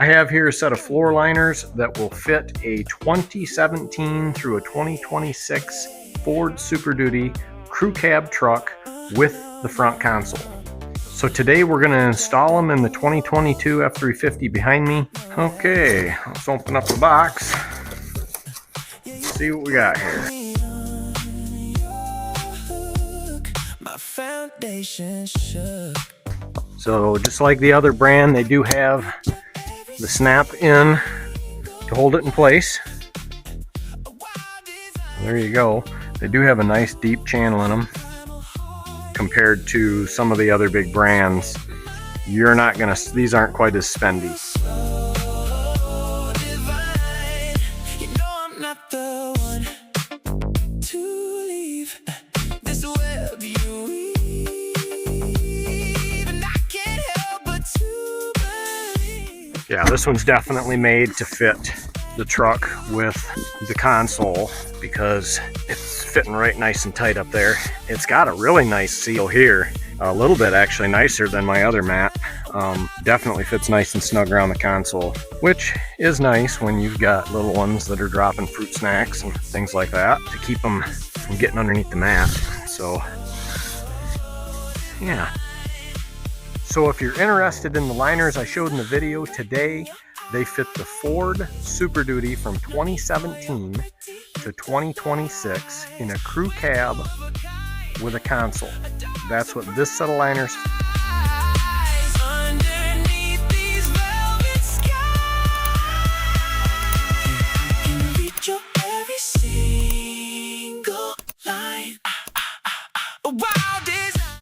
I have here a set of floor liners that will fit a 2017 through a 2026 Ford Super Duty crew cab truck with the front console. So today we're going to install them in the 2022 F-350 behind me. Okay, let's open up the box. Let's see what we got here. So just like the other brand, they do have the snap in to hold it in place. There you go. They do have a nice deep channel in them compared to some of the other big brands. You're not gonna, these aren't quite as spendy. Yeah, this one's definitely made to fit the truck with the console because it's fitting right nice and tight up there. It's got a really nice seal here, a little bit actually nicer than my other mat. Definitely fits nice and snug around the console, which is nice when you've got little ones that are dropping fruit snacks and things like that to keep them from getting underneath the mat. So yeah. So if you're interested in the liners I showed in the video today, they fit the Ford Super Duty from 2017 to 2026 in a crew cab with a console. That's what this set of liners